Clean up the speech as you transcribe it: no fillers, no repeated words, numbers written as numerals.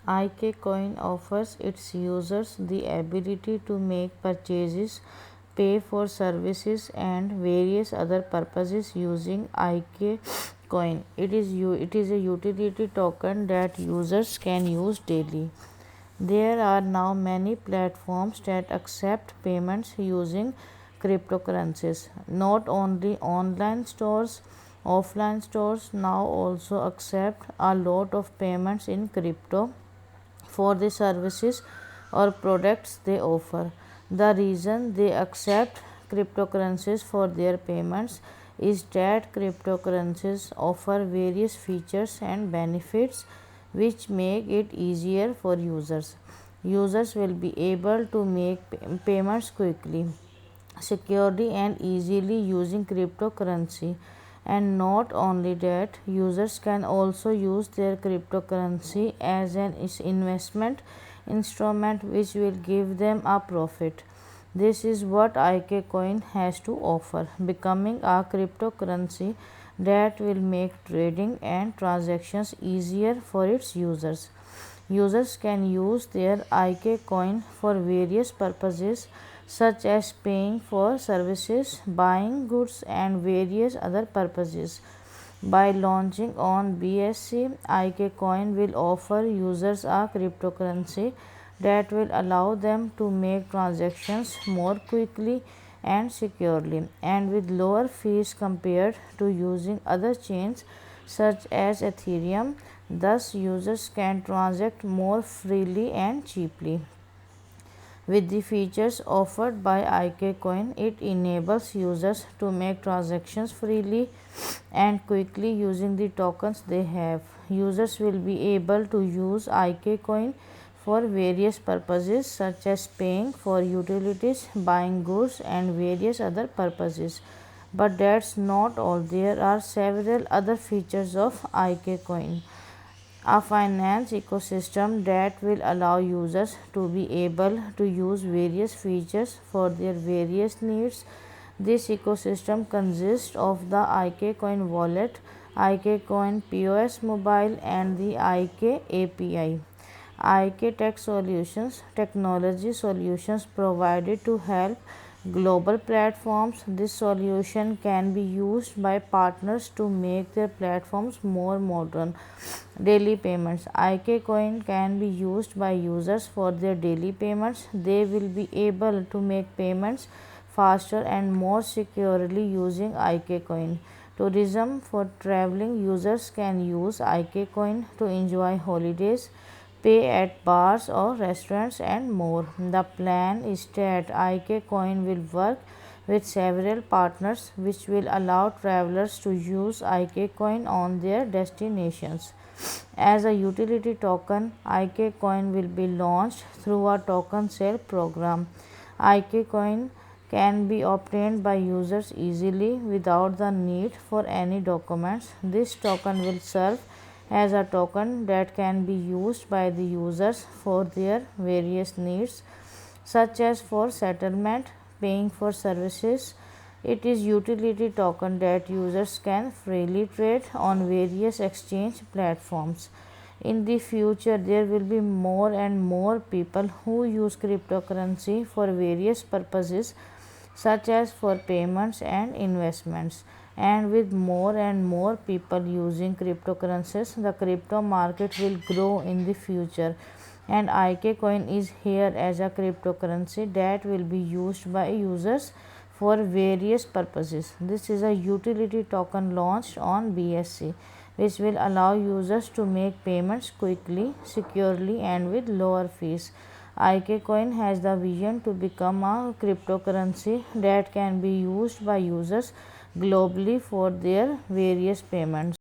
IKCoin offers its users the ability to make purchases, pay for services, and various other purposes using IKCoin. It is a utility token that users can use daily. There are now many platforms that accept payments using cryptocurrencies. Not only online stores, offline stores now also accept a lot of payments in crypto for the services or products they offer. The reason they accept cryptocurrencies for their payments is that cryptocurrencies offer various features and benefits which make it easier for users. Users will be able to make payments quickly, securely, and easily using cryptocurrency. And not only that, users can also use their cryptocurrency as an investment instrument which will give them a profit. This is what IKCoin has to offer, becoming a cryptocurrency that will make trading and transactions easier for its users. Users can use their IKCoin for various purposes such as paying for services, buying goods, and various other purposes. By launching on BSC, IKCoin will offer users a cryptocurrency that will allow them to make transactions more quickly and securely, and with lower fees compared to using other chains such as Ethereum. Thus, users can transact more freely and cheaply. With the features offered by IKCoin, it enables users to make transactions freely and quickly using the tokens they have. Users will be able to use IKCoin for various purposes such as paying for utilities, buying goods, and various other purposes. But that's not all. There are several other features of IKCoin. A finance ecosystem that will allow users to be able to use various features for their various needs. This ecosystem consists of the IKCoin wallet, IKCoin POS mobile, and the IK API. IK Tech Solutions, technology solutions provided to help global platforms. This solution can be used by partners to make their platforms more modern. Daily payments. IKCoin can be used by users for their daily payments. They will be able to make payments faster and more securely using IKCoin. Tourism. For traveling, users can use IKCoin to enjoy holidays, pay at bars or restaurants, and more. The plan is that IKCoin will work with several partners which will allow travelers to use IKCoin on their destinations. As a utility token, IKCoin will be launched through a token sale program. IKCoin can be obtained by users easily without the need for any documents. This token will serve as a token that can be used by the users for their various needs, such as for settlement, paying for services. It is utility token that users can freely trade on various exchange platforms. In the future, there will be more and more people who use cryptocurrency for various purposes such as for payments and investments. And with more and more people using cryptocurrencies, the crypto market will grow in the future. And IKCoin is here as a cryptocurrency that will be used by users for various purposes. This is a utility token launched on BSC, which will allow users to make payments quickly, securely, and with lower fees. IKCoin has the vision to become a cryptocurrency that can be used by users globally for their various payments.